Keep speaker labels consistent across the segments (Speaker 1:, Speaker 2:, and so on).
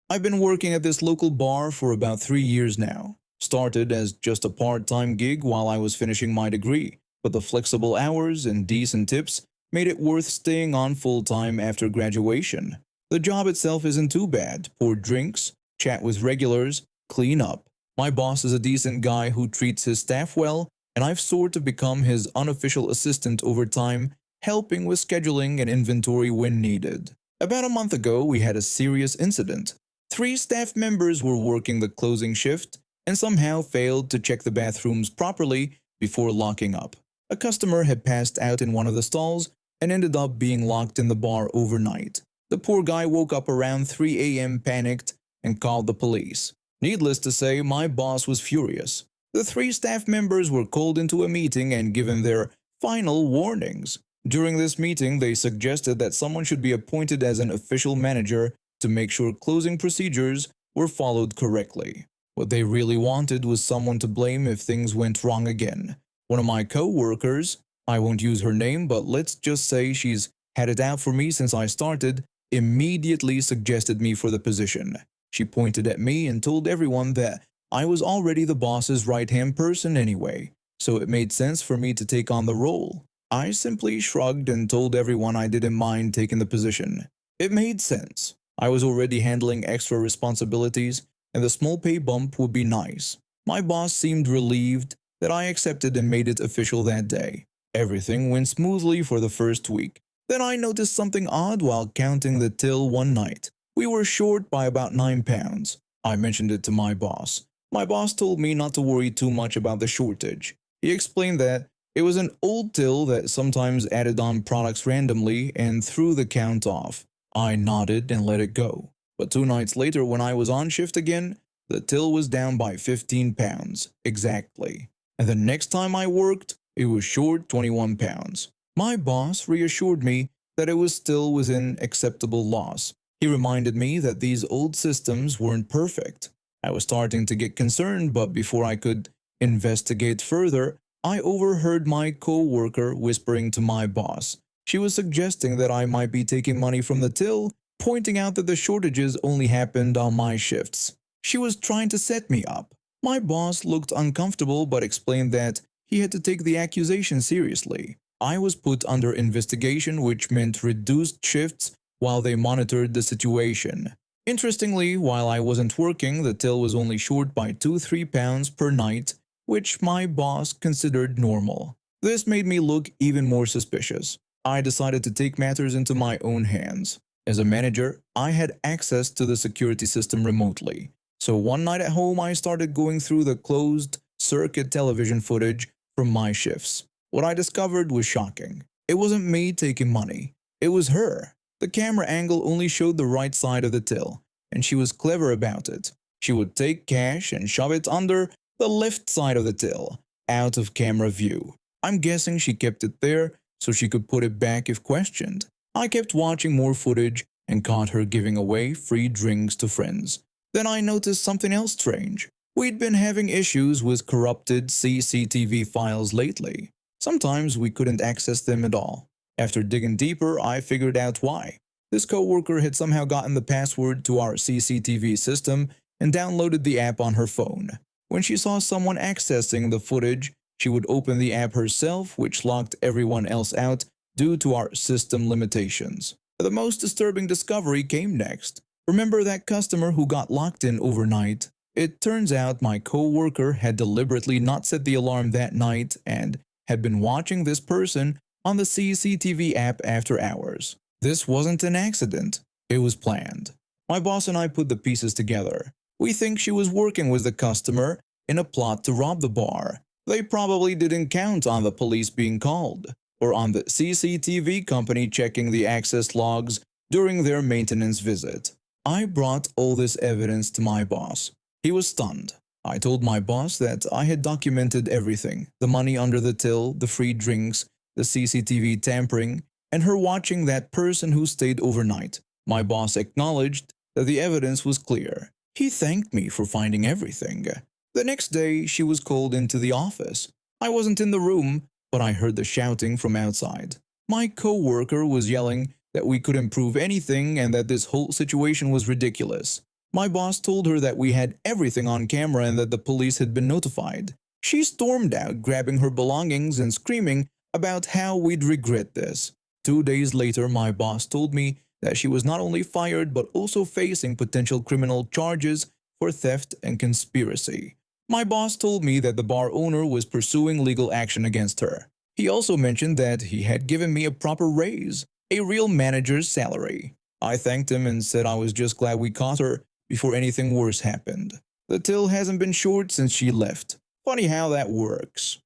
Speaker 1: I've been working at this local bar for about 3 years now. Started as just a part-time gig while I was finishing my degree, but the flexible hours and decent tips made it worth staying on full-time after graduation. The job itself isn't too bad. Pour drinks, chat with regulars, clean up. My boss is a decent guy who treats his staff well, and I've sort of become his unofficial assistant over time, helping with scheduling and inventory when needed. About a month ago, we had a serious incident. Three staff members were working the closing shift and somehow failed to check the bathrooms properly before locking up. A customer had passed out in one of the stalls and ended up being locked in the bar overnight. The poor guy woke up around 3 a.m. panicked and called the police. Needless to say, my boss was furious. The three staff members were called into a meeting and given their final warnings. During this meeting, they suggested that someone should be appointed as an official manager to make sure closing procedures were followed correctly. What they really wanted was someone to blame if things went wrong again. One of my co-workers, I won't use her name, but let's just say she's had it out for me since I started, immediately suggested me for the position. She pointed at me and told everyone that I was already the boss's right-hand person anyway, so it made sense for me to take on the role. I simply shrugged and told everyone I didn't mind taking the position. It made sense. I was already handling extra responsibilities, and the small pay bump would be nice. My boss seemed relieved that I accepted and made it official that day. Everything went smoothly for the first week. Then I noticed something odd while counting the till one night. We were short by about 9 pounds. I mentioned it to my boss. My boss told me not to worry too much about the shortage. He explained that it was an old till that sometimes added on products randomly and threw the count off. I nodded and let it go. But 2 nights later, when I was on shift again, the till was down by 15 pounds, exactly. And the next time I worked, it was short 21 pounds. My boss reassured me that it was still within acceptable loss. He reminded me that these old systems weren't perfect. I was starting to get concerned, but before I could investigate further, I overheard my co-worker whispering to my boss. She was suggesting that I might be taking money from the till, pointing out that the shortages only happened on my shifts. She was trying to set me up. My boss looked uncomfortable but explained that he had to take the accusation seriously. I was put under investigation, which meant reduced shifts while they monitored the situation. Interestingly, while I wasn't working, the till was only short by 2–3 pounds per night, which my boss considered normal. This made me look even more suspicious. I decided to take matters into my own hands. As a manager, I had access to the security system remotely. So one night at home, I started going through the closed-circuit television footage from my shifts. What I discovered was shocking. It wasn't me taking money. It was her. The camera angle only showed the right side of the till, and she was clever about it. She would take cash and shove it under the left side of the till, out of camera view. I'm guessing she kept it there so she could put it back if questioned. I kept watching more footage and caught her giving away free drinks to friends. Then I noticed something else strange. We'd been having issues with corrupted CCTV files lately. Sometimes we couldn't access them at all. After digging deeper, I figured out why. This coworker had somehow gotten the password to our CCTV system and downloaded the app on her phone. When she saw someone accessing the footage, she would open the app herself, which locked everyone else out due to our system limitations. The most disturbing discovery came next. Remember that customer who got locked in overnight? It turns out my co-worker had deliberately not set the alarm that night and had been watching this person on the CCTV app after hours. This wasn't an accident. It was planned. My boss and I put the pieces together. We think she was working with the customer in a plot to rob the bar. They probably didn't count on the police being called, or on the CCTV company checking the access logs during their maintenance visit. I brought all this evidence to my boss. He was stunned. I told my boss that I had documented everything: the money under the till, the free drinks, the CCTV tampering, and her watching that person who stayed overnight. My boss acknowledged that the evidence was clear. He thanked me for finding everything. The next day, she was called into the office. I wasn't in the room, but I heard the shouting from outside. My co-worker was yelling that we couldn't prove anything and that this whole situation was ridiculous. My boss told her that we had everything on camera and that the police had been notified. She stormed out, grabbing her belongings and screaming about how we'd regret this. 2 days later, my boss told me that she was not only fired but also facing potential criminal charges for theft and conspiracy. My boss told me that the bar owner was pursuing legal action against her. He also mentioned that he had given me a proper raise, a real manager's salary. I thanked him and said I was just glad we caught her before anything worse happened. The till hasn't been short since she left. Funny how that works.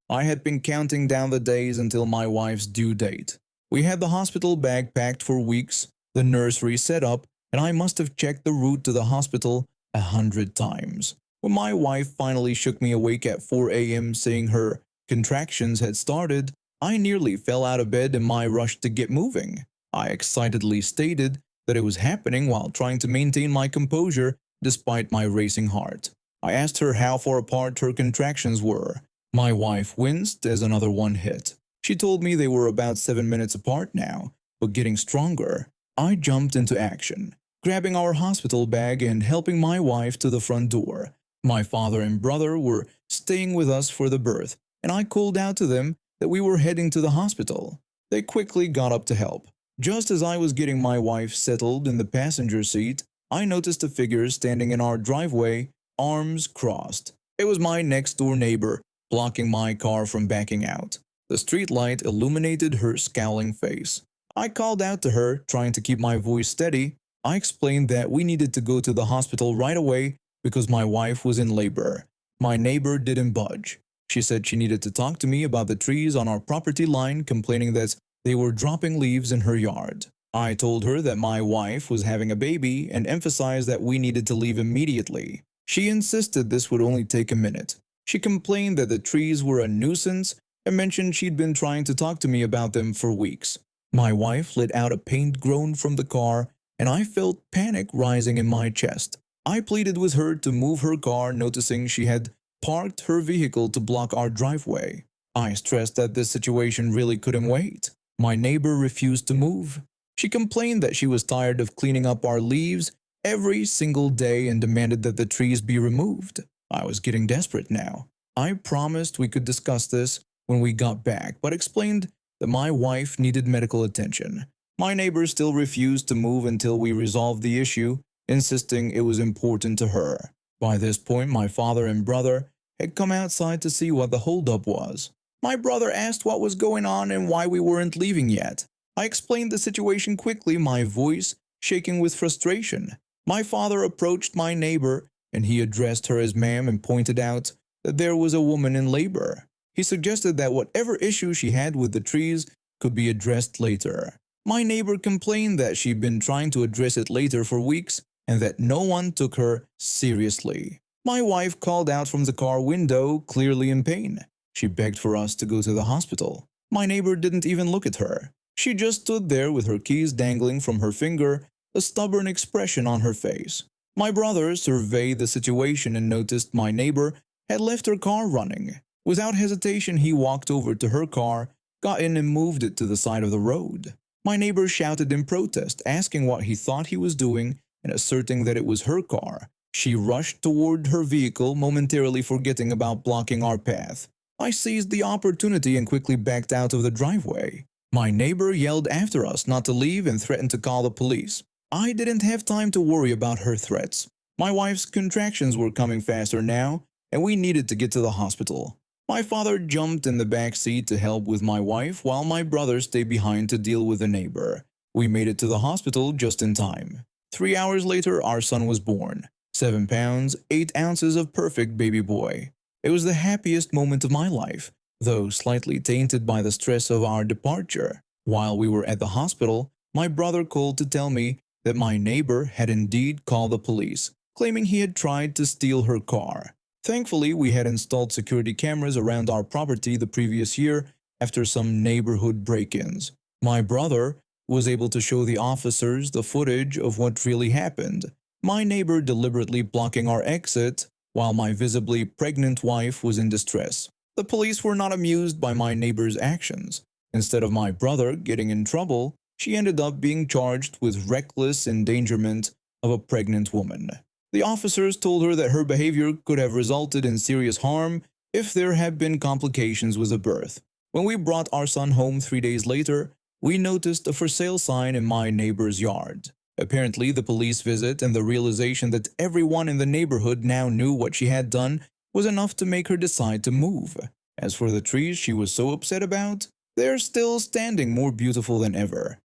Speaker 1: I had been counting down the days until my wife's due date. We had the hospital bag packed for weeks, the nursery set up, and I must have checked the route to the hospital 100 times. When my wife finally shook me awake at 4 a.m. saying her contractions had started, I nearly fell out of bed in my rush to get moving. I excitedly stated that it was happening while trying to maintain my composure despite my racing heart. I asked her how far apart her contractions were. My wife winced as another one hit. She told me they were about 7 minutes apart now, but getting stronger. I jumped into action, grabbing our hospital bag and helping my wife to the front door. My father and brother were staying with us for the birth, and I called out to them that we were heading to the hospital. They quickly got up to help. Just as I was getting my wife settled in the passenger seat, I noticed a figure standing in our driveway, arms crossed. It was my next-door neighbor, blocking my car from backing out. The streetlight illuminated her scowling face. I called out to her, trying to keep my voice steady. I explained that we needed to go to the hospital right away because my wife was in labor. My neighbor didn't budge. She said she needed to talk to me about the trees on our property line, complaining that they were dropping leaves in her yard. I told her that my wife was having a baby and emphasized that we needed to leave immediately. She insisted this would only take a minute. She complained that the trees were a nuisance and mentioned she'd been trying to talk to me about them for weeks. My wife let out a pained groan from the car, and I felt panic rising in my chest. I pleaded with her to move her car, noticing she had parked her vehicle to block our driveway. I stressed that this situation really couldn't wait. My neighbor refused to move. She complained that she was tired of cleaning up our leaves every single day and demanded that the trees be removed. I was getting desperate now. I promised we could discuss this when we got back, but explained that my wife needed medical attention. My neighbor still refused to move until we resolved the issue, insisting it was important to her. By this point, my father and brother had come outside to see what the holdup was. My brother asked what was going on and why we weren't leaving yet. I explained the situation quickly, my voice shaking with frustration. My father approached my neighbor and he addressed her as ma'am and pointed out that there was a woman in labor. He suggested that whatever issue she had with the trees could be addressed later. My neighbor complained that she'd been trying to address it later for weeks and that no one took her seriously. My wife called out from the car window, clearly in pain. She begged for us to go to the hospital. My neighbor didn't even look at her. She just stood there with her keys dangling from her finger, a stubborn expression on her face. My brother surveyed the situation and noticed my neighbor had left her car running. Without hesitation, he walked over to her car, got in and moved it to the side of the road. My neighbor shouted in protest, asking what he thought he was doing and asserting that it was her car. She rushed toward her vehicle, momentarily forgetting about blocking our path. I seized the opportunity and quickly backed out of the driveway. My neighbor yelled after us not to leave and threatened to call the police. I didn't have time to worry about her threats. My wife's contractions were coming faster now, and we needed to get to the hospital. My father jumped in the back seat to help with my wife, while my brother stayed behind to deal with the neighbor. We made it to the hospital just in time. 3 hours later, our son was born. 7 pounds, 8 ounces of perfect baby boy. It was the happiest moment of my life, though slightly tainted by the stress of our departure. While we were at the hospital, my brother called to tell me that my neighbor had indeed called the police, claiming he had tried to steal her car. Thankfully, we had installed security cameras around our property the previous year after some neighborhood break-ins. My brother was able to show the officers the footage of what really happened. My neighbor deliberately blocking our exit while my visibly pregnant wife was in distress. The police were not amused by my neighbor's actions. Instead of my brother getting in trouble, she ended up being charged with reckless endangerment of a pregnant woman. The officers told her that her behavior could have resulted in serious harm if there had been complications with the birth. When we brought our son home 3 days later, we noticed a for sale sign in my neighbor's yard. Apparently, the police visit and the realization that everyone in the neighborhood now knew what she had done was enough to make her decide to move. As for the trees she was so upset about, they're still standing more beautiful than ever.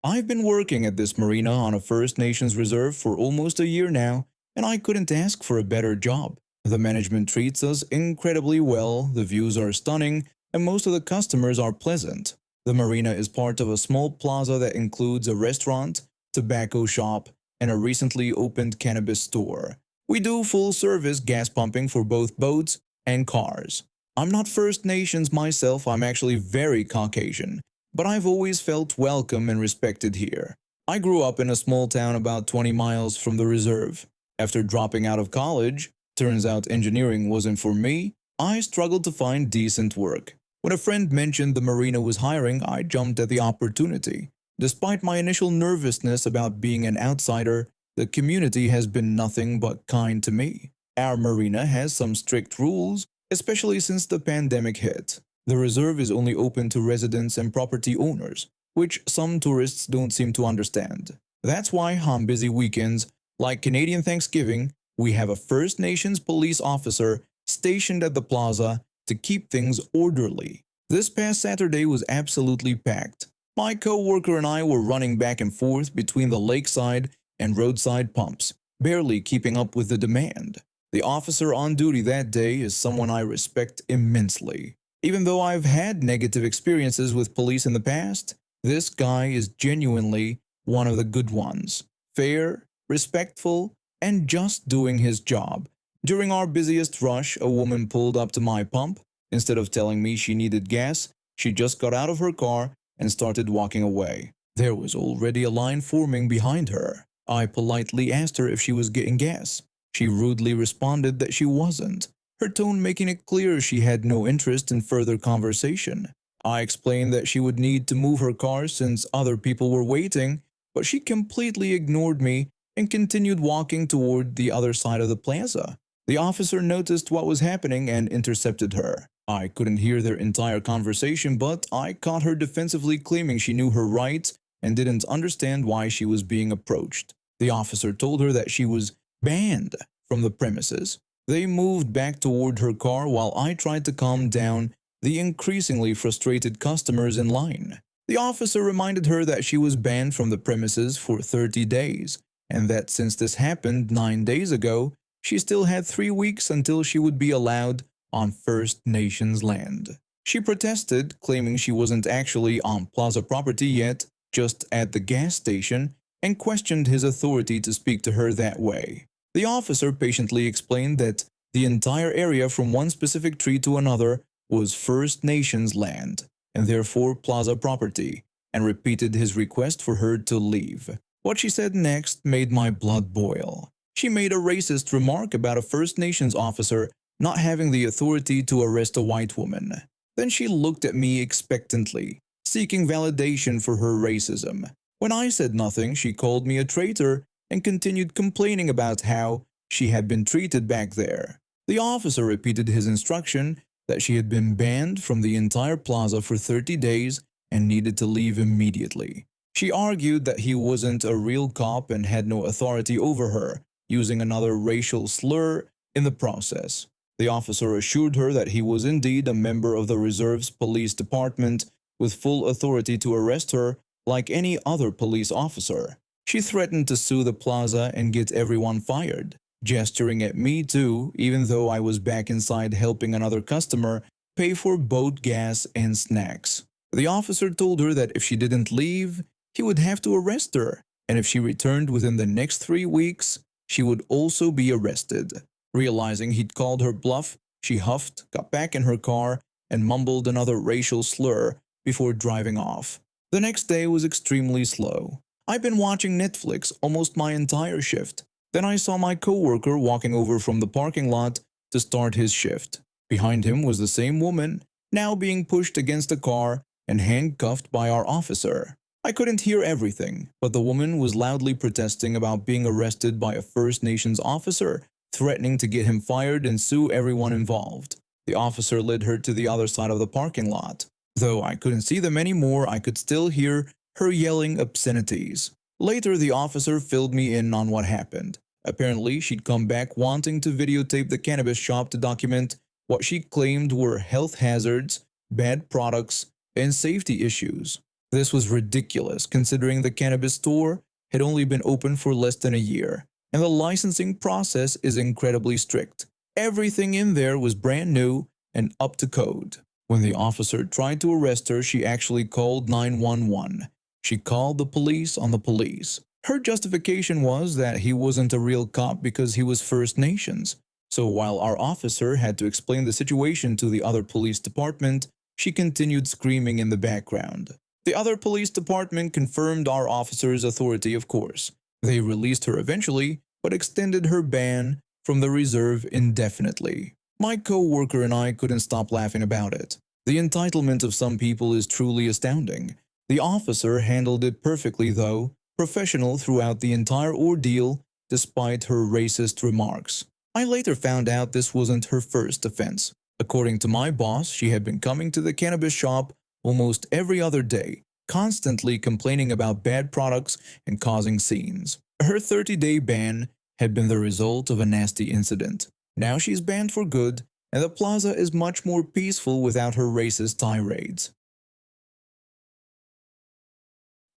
Speaker 1: I've been working at this marina on a First Nations reserve for almost a year now, and I couldn't ask for a better job. The management treats us incredibly well, the views are stunning, and most of the customers are pleasant. The marina is part of a small plaza that includes a restaurant, tobacco shop, and a recently opened cannabis store. We do full-service gas pumping for both boats and cars. I'm not First Nations myself, I'm actually very Caucasian, but I've always felt welcome and respected here. I grew up in a small town about 20 miles from the reserve. After dropping out of college, turns out engineering wasn't for me, I struggled to find decent work. When a friend mentioned the marina was hiring, I jumped at the opportunity. Despite my initial nervousness about being an outsider, the community has been nothing but kind to me. Our marina has some strict rules, especially since the pandemic hit. The reserve is only open to residents and property owners, which some tourists don't seem to understand. That's why on busy weekends, like Canadian Thanksgiving, we have a First Nations police officer stationed at the plaza to keep things orderly. This past Saturday was absolutely packed. My co-worker and I were running back and forth between the lakeside and roadside pumps, barely keeping up with the demand. The officer on duty that day is someone I respect immensely. Even though I've had negative experiences with police in the past, this guy is genuinely one of the good ones. Fair, respectful, and just doing his job. During our busiest rush, a woman pulled up to my pump. Instead of telling me she needed gas, she just got out of her car and started walking away. There was already a line forming behind her. I politely asked her if she was getting gas. She rudely responded that she wasn't, her tone making it clear she had no interest in further conversation. I explained that she would need to move her car since other people were waiting, but she completely ignored me and continued walking toward the other side of the plaza. The officer noticed what was happening and intercepted her. I couldn't hear their entire conversation, but I caught her defensively claiming she knew her rights and didn't understand why she was being approached. The officer told her that she was banned from the premises. They moved back toward her car while I tried to calm down the increasingly frustrated customers in line. The officer reminded her that she was banned from the premises for 30 days, and that since this happened 9 days ago, she still had 3 weeks until she would be allowed on First Nations land. She protested, claiming she wasn't actually on plaza property yet, just at the gas station, and questioned his authority to speak to her that way. The officer patiently explained that the entire area from one specific tree to another was First Nations land, and therefore plaza property, and repeated his request for her to leave. What she said next made my blood boil. She made a racist remark about a First Nations officer not having the authority to arrest a white woman. Then she looked at me expectantly, seeking validation for her racism. When I said nothing, she called me a traitor and continued complaining about how she had been treated back there. The officer repeated his instruction that she had been banned from the entire plaza for 30 days and needed to leave immediately. She argued that he wasn't a real cop and had no authority over her, using another racial slur in the process. The officer assured her that he was indeed a member of the reserve's police department with full authority to arrest her like any other police officer. She threatened to sue the plaza and get everyone fired, gesturing at me too, even though I was back inside helping another customer pay for boat gas and snacks. The officer told her that if she didn't leave, he would have to arrest her, and if she returned within the next 3 weeks, she would also be arrested. Realizing he'd called her bluff, she huffed, got back in her car, and mumbled another racial slur before driving off. The next day was extremely slow. I've been watching Netflix almost my entire shift, Then I saw my coworker walking over from the parking lot to start his shift. Behind him was the same woman, now being pushed against a car and handcuffed by our officer. I couldn't hear everything, but the woman was loudly protesting about being arrested by a First Nations officer, threatening to get him fired and sue everyone involved. The officer led her to the other side of the parking lot. Though I couldn't see them anymore, I could still hear her yelling obscenities. Later, the officer filled me in on what happened. Apparently, she'd come back wanting to videotape the cannabis shop to document what she claimed were health hazards, bad products, and safety issues. This was ridiculous considering the cannabis store had only been open for less than a year, and the licensing process is incredibly strict. Everything in there was brand new and up to code. When the officer tried to arrest her, she actually called 911. She called the police on the police. Her justification was that he wasn't a real cop because he was First Nations. So while our officer had to explain the situation to the other police department, she continued screaming in the background. The other police department confirmed our officer's authority, of course. They released her eventually, but extended her ban from the reserve indefinitely. My co-worker and I couldn't stop laughing about it. The entitlement of some people is truly astounding. The officer handled it perfectly though, professional throughout the entire ordeal despite her racist remarks. I later found out this wasn't her first offense. According to my boss, she had been coming to the cannabis shop almost every other day, constantly complaining about bad products and causing scenes. Her 30-day ban had been the result of a nasty incident. Now she's banned for good, and the plaza is much more peaceful without her racist tirades.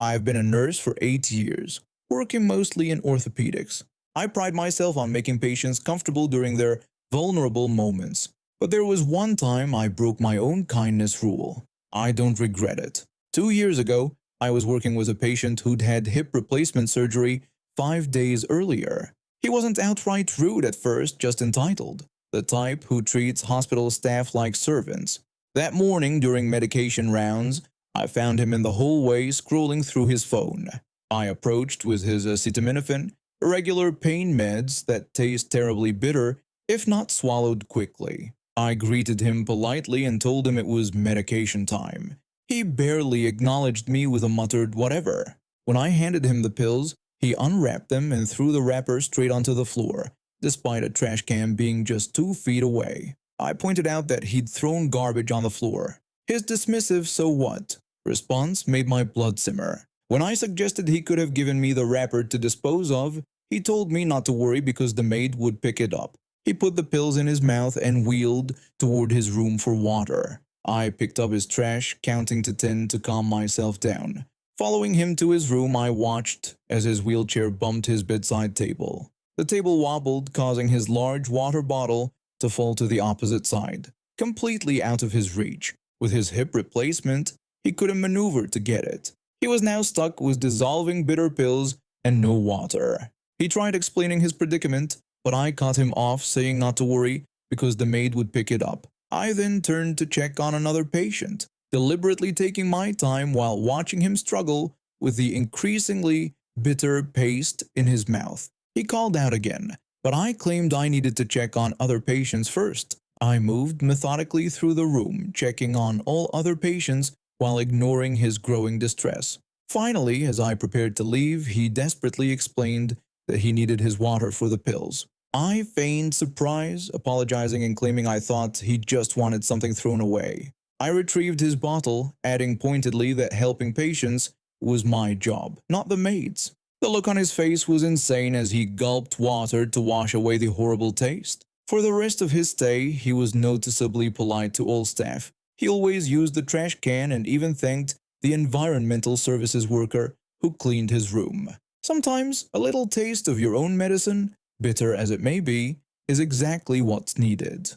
Speaker 1: I've been a nurse for 8 years, working mostly in orthopedics. I pride myself on making patients comfortable during their vulnerable moments. But there was one time I broke my own kindness rule. I don't regret it. 2 years ago, I was working with a patient who'd had hip replacement surgery 5 days earlier. He wasn't outright rude at first, just entitled. The type who treats hospital staff like servants. That morning during medication rounds, I found him in the hallway scrolling through his phone. I approached with his acetaminophen, regular pain meds that taste terribly bitter if not swallowed quickly. I greeted him politely and told him it was medication time. He barely acknowledged me with a muttered whatever. When I handed him the pills, he unwrapped them and threw the wrapper straight onto the floor, despite a trash can being just 2 feet away. I pointed out that he'd thrown garbage on the floor. His dismissive "so what" response made my blood simmer. When I suggested he could have given me the wrapper to dispose of, he told me not to worry because the maid would pick it up. He put the pills in his mouth and wheeled toward his room for water. I picked up his trash, counting to 10 to calm myself down. Following him to his room, I watched as his wheelchair bumped his bedside table. The table wobbled, causing his large water bottle to fall to the opposite side, completely out of his reach. With his hip replacement, he couldn't maneuver to get it. He was now stuck with dissolving bitter pills and no water. He tried explaining his predicament, but I cut him off, saying not to worry because the maid would pick it up. I then turned to check on another patient, deliberately taking my time while watching him struggle with the increasingly bitter paste in his mouth. He called out again, but I claimed I needed to check on other patients first. I moved methodically through the room, checking on all other patients while ignoring his growing distress. Finally, as I prepared to leave, he desperately explained that he needed his water for the pills. I feigned surprise, apologizing and claiming I thought he just wanted something thrown away. I retrieved his bottle, adding pointedly that helping patients was my job, not the maid's. The look on his face was insane as he gulped water to wash away the horrible taste. For the rest of his stay, he was noticeably polite to all staff. He always used the trash can and even thanked the environmental services worker who cleaned his room. Sometimes a little taste of your own medicine, bitter as it may be, is exactly what's needed.